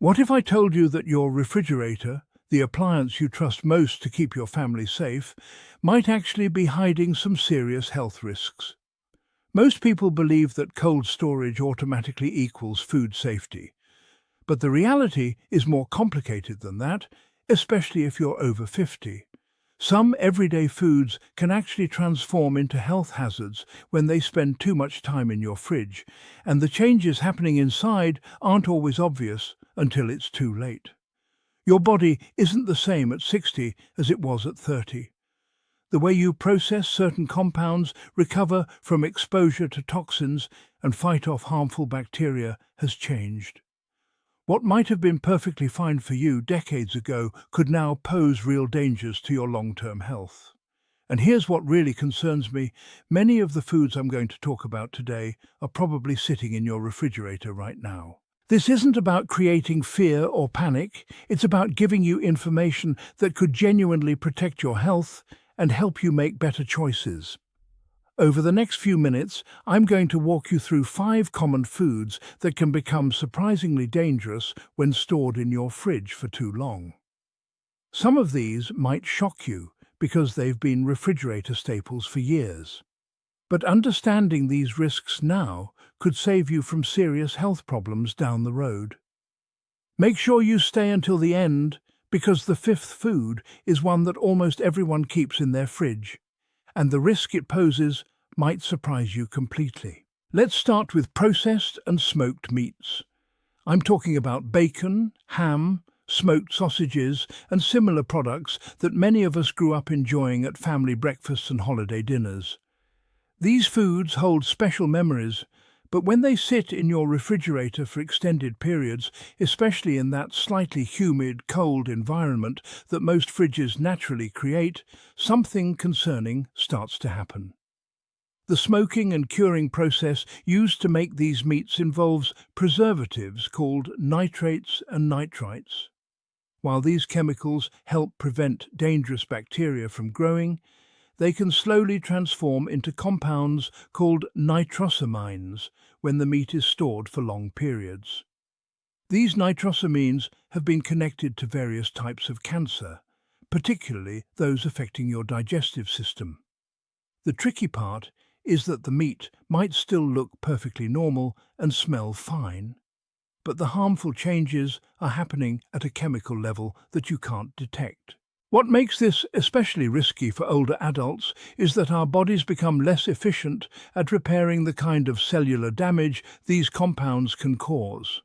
What if I told you that your refrigerator, the appliance you trust most to keep your family safe, might actually be hiding some serious health risks? Most people believe that cold storage automatically equals food safety, but the reality is more complicated than that, especially if you're over 50. Some everyday foods can actually transform into health hazards when they spend too much time in your fridge, and the changes happening inside aren't always obvious until it's too late. Your body isn't the same at 60 as it was at 30. The way you process certain compounds, recover from exposure to toxins, and fight off harmful bacteria has changed. What might have been perfectly fine for you decades ago could now pose real dangers to your long-term health. And here's what really concerns me. Many of the foods I'm going to talk about today are probably sitting in your refrigerator right now. This isn't about creating fear or panic. It's about giving you information that could genuinely protect your health and help you make better choices. Over the next few minutes, I'm going to walk you through 5 common foods that can become surprisingly dangerous when stored in your fridge for too long. Some of these might shock you because they've been refrigerator staples for years. But understanding these risks now could save you from serious health problems down the road. Make sure you stay until the end, because the 5th food is one that almost everyone keeps in their fridge, and the risk it poses might surprise you completely. Let's start with processed and smoked meats. I'm talking about bacon, ham, smoked sausages, and similar products that many of us grew up enjoying at family breakfasts and holiday dinners. These foods hold special memories, but when they sit in your refrigerator for extended periods, especially in that slightly humid, cold environment that most fridges naturally create, something concerning starts to happen. The smoking and curing process used to make these meats involves preservatives called nitrates and nitrites. While these chemicals help prevent dangerous bacteria from growing, they can slowly transform into compounds called nitrosamines when the meat is stored for long periods. These nitrosamines have been connected to various types of cancer, particularly those affecting your digestive system. The tricky part is that the meat might still look perfectly normal and smell fine, but the harmful changes are happening at a chemical level that you can't detect. What makes this especially risky for older adults is that our bodies become less efficient at repairing the kind of cellular damage these compounds can cause.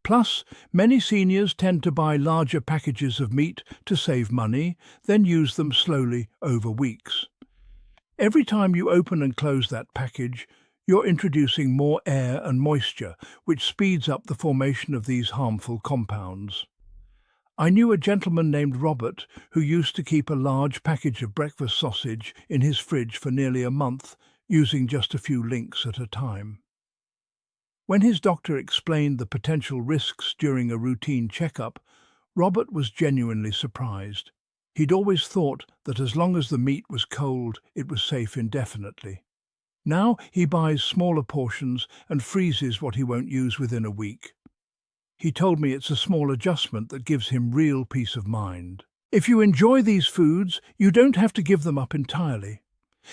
Plus, many seniors tend to buy larger packages of meat to save money, then use them slowly over weeks. Every time you open and close that package, you're introducing more air and moisture, which speeds up the formation of these harmful compounds. I knew a gentleman named Robert who used to keep a large package of breakfast sausage in his fridge for nearly a month, using just a few links at a time. When his doctor explained the potential risks during a routine checkup, Robert was genuinely surprised. He'd always thought that as long as the meat was cold, it was safe indefinitely. Now he buys smaller portions and freezes what he won't use within a week. He told me it's a small adjustment that gives him real peace of mind. If you enjoy these foods, you don't have to give them up entirely.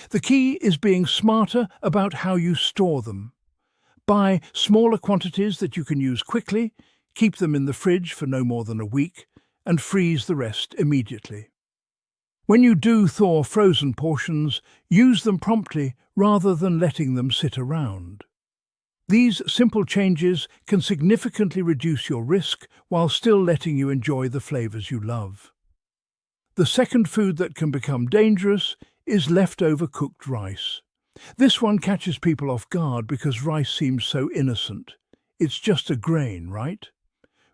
The key is being smarter about how you store them. Buy smaller quantities that you can use quickly, keep them in the fridge for no more than a week, and freeze the rest immediately. When you do thaw frozen portions, use them promptly rather than letting them sit around. These simple changes can significantly reduce your risk while still letting you enjoy the flavors you love. The second food that can become dangerous is leftover cooked rice. This one catches people off guard because rice seems so innocent. It's just a grain, right?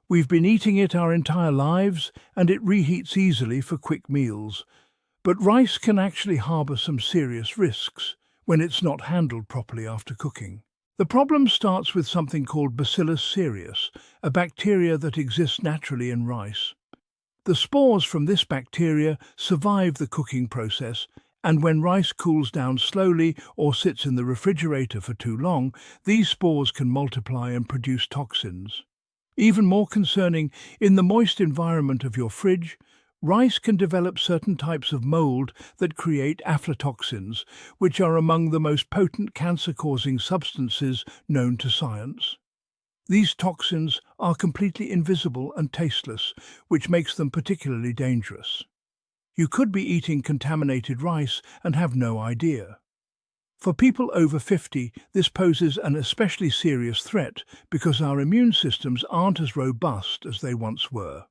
We've been eating it our entire lives, and it reheats easily for quick meals. But rice can actually harbor some serious risks when it's not handled properly after cooking. The problem starts with something called Bacillus cereus, a bacteria that exists naturally in rice. The spores from this bacteria survive the cooking process, and when rice cools down slowly or sits in the refrigerator for too long, these spores can multiply and produce toxins. Even more concerning, in the moist environment of your fridge, rice can develop certain types of mold that create aflatoxins, which are among the most potent cancer-causing substances known to science. These toxins are completely invisible and tasteless, which makes them particularly dangerous. You could be eating contaminated rice and have no idea. For people over 50, this poses an especially serious threat because our immune systems aren't as robust as they once were.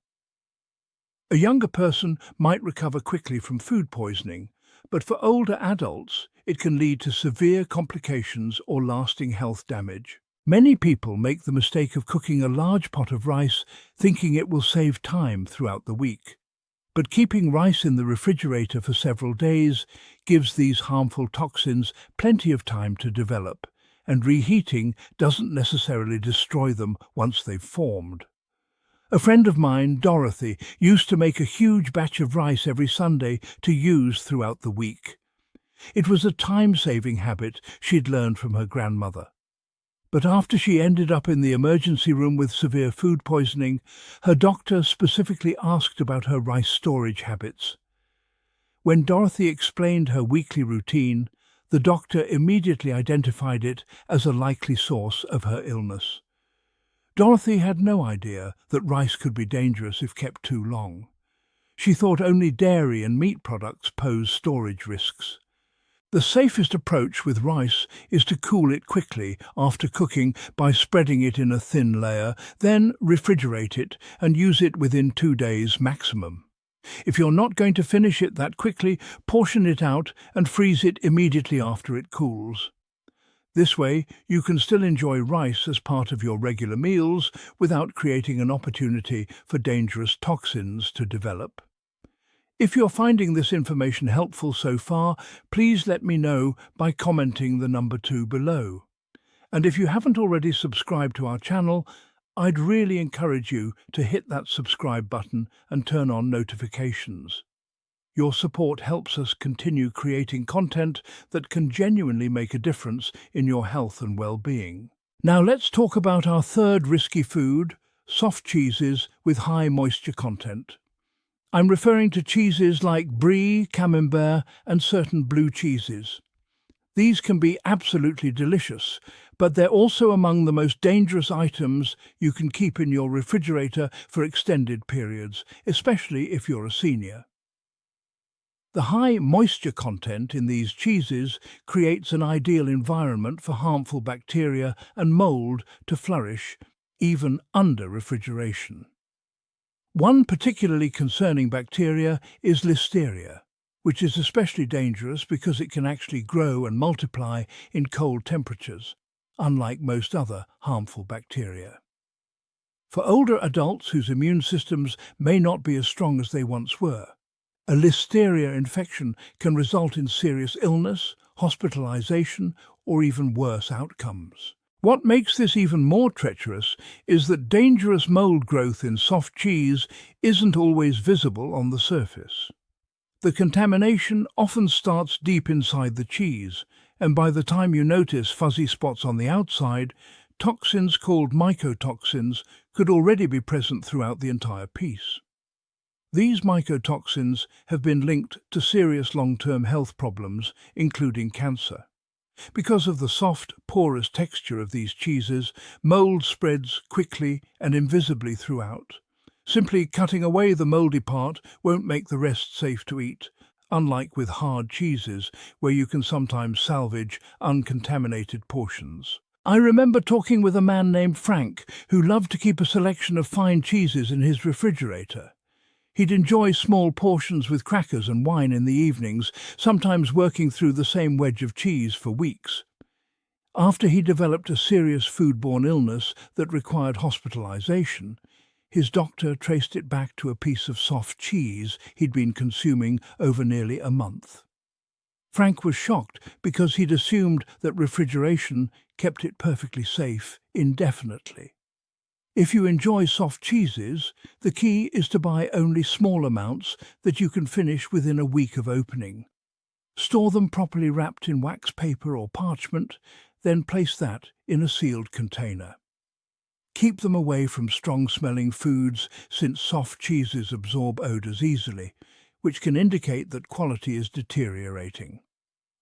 A younger person might recover quickly from food poisoning, but for older adults, it can lead to severe complications or lasting health damage. Many people make the mistake of cooking a large pot of rice thinking it will save time throughout the week. But keeping rice in the refrigerator for several days gives these harmful toxins plenty of time to develop, and reheating doesn't necessarily destroy them once they've formed. A friend of mine, Dorothy, used to make a huge batch of rice every Sunday to use throughout the week. It was a time-saving habit she'd learned from her grandmother. But after she ended up in the emergency room with severe food poisoning, her doctor specifically asked about her rice storage habits. When Dorothy explained her weekly routine, the doctor immediately identified it as a likely source of her illness. Dorothy had no idea that rice could be dangerous if kept too long. She thought only dairy and meat products posed storage risks. The safest approach with rice is to cool it quickly after cooking by spreading it in a thin layer, then refrigerate it and use it within 2 days maximum. If you're not going to finish it that quickly, portion it out and freeze it immediately after it cools. This way, you can still enjoy rice as part of your regular meals without creating an opportunity for dangerous toxins to develop. If you're finding this information helpful so far, please let me know by commenting the number 2 below. And if you haven't already subscribed to our channel, I'd really encourage you to hit that subscribe button and turn on notifications. Your support helps us continue creating content that can genuinely make a difference in your health and well-being. Now let's talk about our third risky food, soft cheeses with high moisture content. I'm referring to cheeses like brie, camembert, and certain blue cheeses. These can be absolutely delicious, but they're also among the most dangerous items you can keep in your refrigerator for extended periods, especially if you're a senior. The high moisture content in these cheeses creates an ideal environment for harmful bacteria and mold to flourish, even under refrigeration. One particularly concerning bacteria is Listeria, which is especially dangerous because it can actually grow and multiply in cold temperatures, unlike most other harmful bacteria. For older adults whose immune systems may not be as strong as they once were, a Listeria infection can result in serious illness, hospitalization, or even worse outcomes. What makes this even more treacherous is that dangerous mold growth in soft cheese isn't always visible on the surface. The contamination often starts deep inside the cheese, and by the time you notice fuzzy spots on the outside, toxins called mycotoxins could already be present throughout the entire piece. These mycotoxins have been linked to serious long-term health problems, including cancer. Because of the soft, porous texture of these cheeses, mold spreads quickly and invisibly throughout. Simply cutting away the moldy part won't make the rest safe to eat, unlike with hard cheeses, where you can sometimes salvage uncontaminated portions. I remember talking with a man named Frank, who loved to keep a selection of fine cheeses in his refrigerator. He'd enjoy small portions with crackers and wine in the evenings, sometimes working through the same wedge of cheese for weeks. After he developed a serious foodborne illness that required hospitalization, his doctor traced it back to a piece of soft cheese he'd been consuming over nearly a month. Frank was shocked because he'd assumed that refrigeration kept it perfectly safe indefinitely. If you enjoy soft cheeses, the key is to buy only small amounts that you can finish within a week of opening. Store them properly wrapped in wax paper or parchment, then place that in a sealed container. Keep them away from strong-smelling foods since soft cheeses absorb odors easily, which can indicate that quality is deteriorating.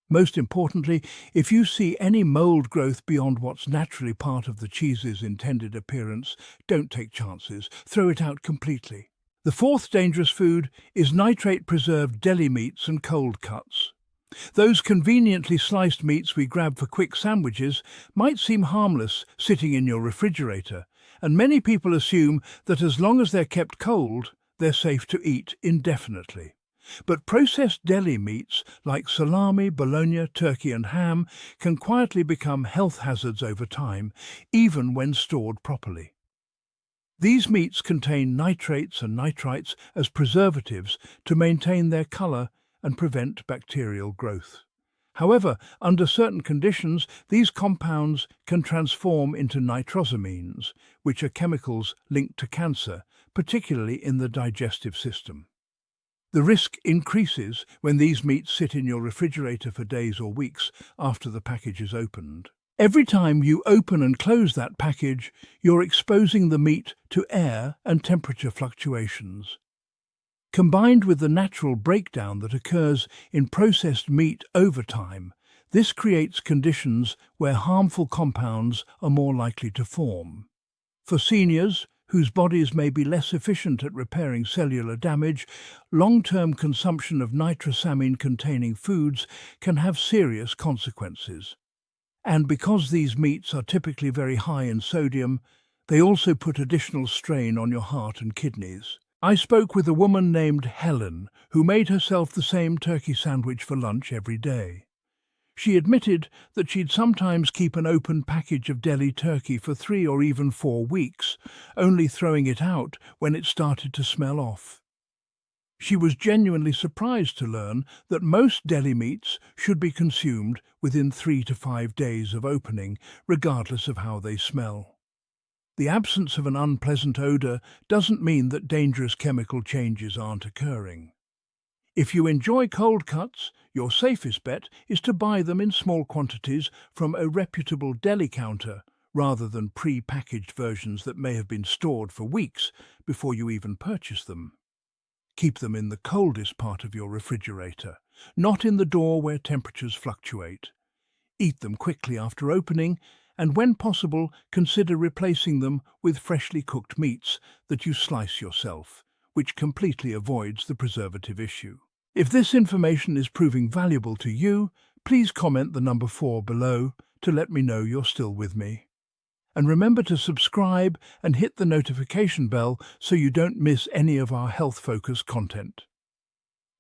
Most importantly, if you see any mold growth beyond what's naturally part of the cheese's intended appearance, don't take chances. Throw it out completely. The fourth dangerous food is nitrate-preserved deli meats and cold cuts. Those conveniently sliced meats we grab for quick sandwiches might seem harmless sitting in your refrigerator, and many people assume that as long as they're kept cold, they're safe to eat indefinitely. But processed deli meats like salami, bologna, turkey and ham can quietly become health hazards over time, even when stored properly. These meats contain nitrates and nitrites as preservatives to maintain their color and prevent bacterial growth. However, under certain conditions, these compounds can transform into nitrosamines, which are chemicals linked to cancer, particularly in the digestive system. The risk increases when these meats sit in your refrigerator for days or weeks after the package is opened. Every time you open and close that package, you're exposing the meat to air and temperature fluctuations. Combined with the natural breakdown that occurs in processed meat over time, this creates conditions where harmful compounds are more likely to form. For seniors, whose bodies may be less efficient at repairing cellular damage, long-term consumption of nitrosamine-containing foods can have serious consequences. And because these meats are typically very high in sodium, they also put additional strain on your heart and kidneys. I spoke with a woman named Helen, who made herself the same turkey sandwich for lunch every day. She admitted that she'd sometimes keep an open package of deli turkey for 3 or even 4 weeks, only throwing it out when it started to smell off. She was genuinely surprised to learn that most deli meats should be consumed within 3 to 5 days of opening, regardless of how they smell. The absence of an unpleasant odor doesn't mean that dangerous chemical changes aren't occurring. If you enjoy cold cuts, your safest bet is to buy them in small quantities from a reputable deli counter, rather than pre-packaged versions that may have been stored for weeks before you even purchase them. Keep them in the coldest part of your refrigerator, not in the door where temperatures fluctuate. Eat them quickly after opening, and when possible, consider replacing them with freshly cooked meats that you slice yourself, which completely avoids the preservative issue. If this information is proving valuable to you, please comment the number 4 below to let me know you're still with me. And remember to subscribe and hit the notification bell so you don't miss any of our health-focused content.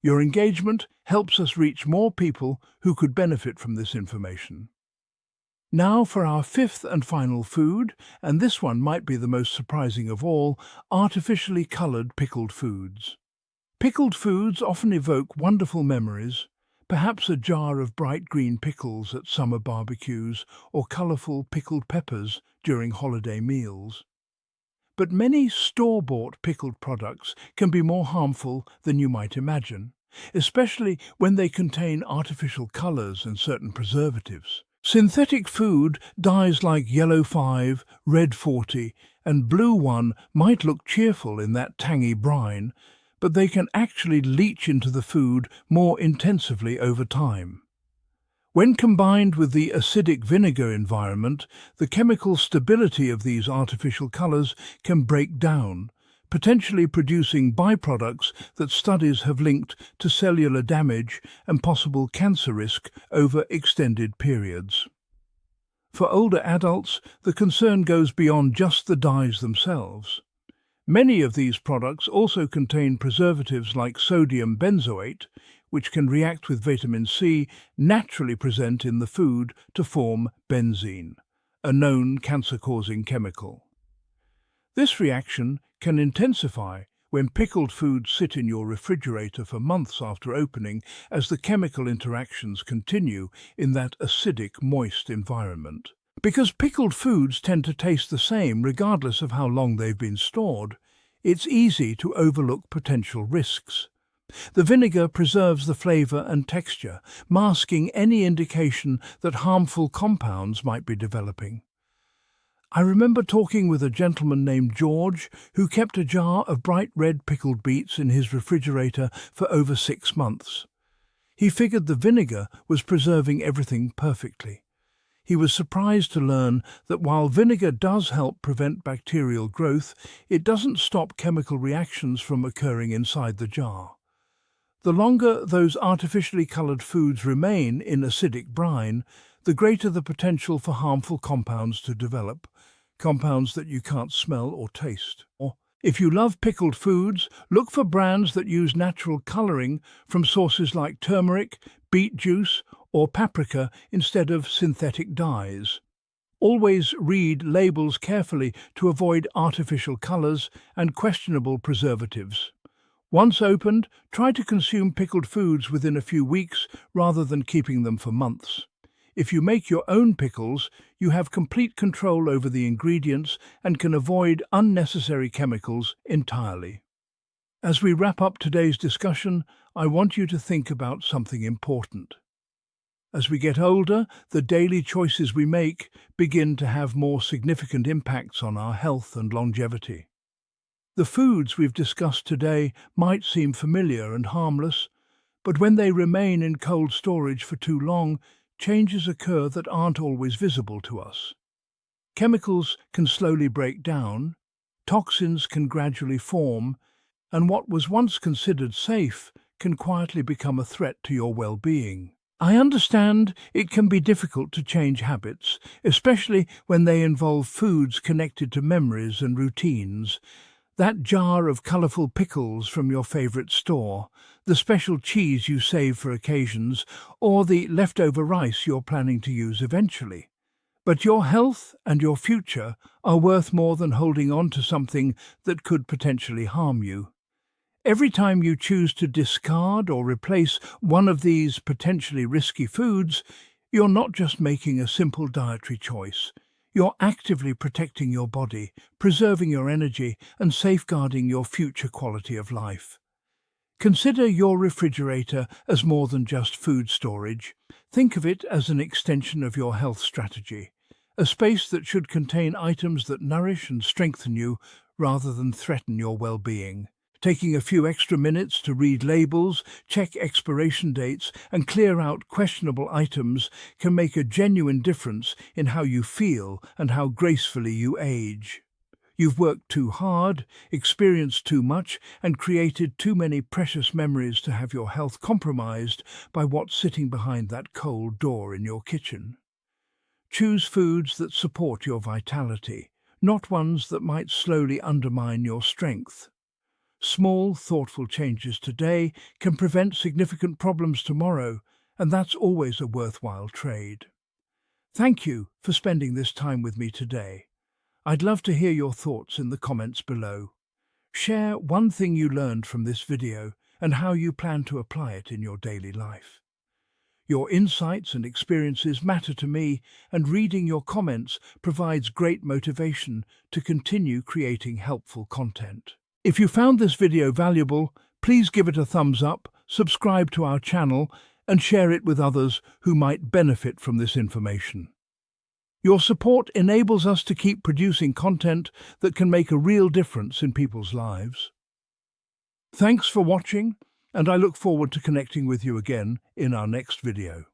Your engagement helps us reach more people who could benefit from this information. Now for our 5th and final food, and this one might be the most surprising of all, artificially colored pickled foods. Pickled foods often evoke wonderful memories, perhaps a jar of bright green pickles at summer barbecues or colorful pickled peppers during holiday meals. But many store-bought pickled products can be more harmful than you might imagine, especially when they contain artificial colors and certain preservatives. Synthetic food dyes like yellow 5, red 40, and blue 1 might look cheerful in that tangy brine, but they can actually leach into the food more intensively over time. When combined with the acidic vinegar environment, the chemical stability of these artificial colors can break down, potentially producing byproducts that studies have linked to cellular damage and possible cancer risk over extended periods. For older adults, the concern goes beyond just the dyes themselves. Many of these products also contain preservatives like sodium benzoate, which can react with vitamin C naturally present in the food to form benzene, a known cancer-causing chemical. This reaction can intensify when pickled foods sit in your refrigerator for months after opening, as the chemical interactions continue in that acidic, moist environment. Because pickled foods tend to taste the same regardless of how long they've been stored, it's easy to overlook potential risks. The vinegar preserves the flavor and texture, masking any indication that harmful compounds might be developing. I remember talking with a gentleman named George who kept a jar of bright red pickled beets in his refrigerator for over 6 months. He figured the vinegar was preserving everything perfectly. He was surprised to learn that while vinegar does help prevent bacterial growth, it doesn't stop chemical reactions from occurring inside the jar. The longer those artificially coloured foods remain in acidic brine, the greater the potential for harmful compounds to develop, compounds that you can't smell or taste. If you love pickled foods, look for brands that use natural colouring from sources like turmeric, beet juice, or paprika instead of synthetic dyes. Always read labels carefully to avoid artificial colours and questionable preservatives. Once opened, try to consume pickled foods within a few weeks rather than keeping them for months. If you make your own pickles, you have complete control over the ingredients and can avoid unnecessary chemicals entirely. As we wrap up today's discussion, I want you to think about something important. As we get older, the daily choices we make begin to have more significant impacts on our health and longevity. The foods we've discussed today might seem familiar and harmless, but when they remain in cold storage for too long, changes occur that aren't always visible to us. Chemicals can slowly break down, toxins can gradually form, and what was once considered safe can quietly become a threat to your well-being. I understand it can be difficult to change habits, especially when they involve foods connected to memories and routines. That jar of colourful pickles from your favourite store, the special cheese you save for occasions, or the leftover rice you're planning to use eventually. But your health and your future are worth more than holding on to something that could potentially harm you. Every time you choose to discard or replace one of these potentially risky foods, you're not just making a simple dietary choice. You're actively protecting your body, preserving your energy, and safeguarding your future quality of life. Consider your refrigerator as more than just food storage. Think of it as an extension of your health strategy, a space that should contain items that nourish and strengthen you rather than threaten your well-being. Taking a few extra minutes to read labels, check expiration dates, and clear out questionable items can make a genuine difference in how you feel and how gracefully you age. You've worked too hard, experienced too much, and created too many precious memories to have your health compromised by what's sitting behind that cold door in your kitchen. Choose foods that support your vitality, not ones that might slowly undermine your strength. Small, thoughtful changes today can prevent significant problems tomorrow, and that's always a worthwhile trade. Thank you for spending this time with me today. I'd love to hear your thoughts in the comments below. Share one thing you learned from this video and how you plan to apply it in your daily life. Your insights and experiences matter to me, and reading your comments provides great motivation to continue creating helpful content. If you found this video valuable, please give it a thumbs up, subscribe to our channel, and share it with others who might benefit from this information. Your support enables us to keep producing content that can make a real difference in people's lives. Thanks for watching, and I look forward to connecting with you again in our next video.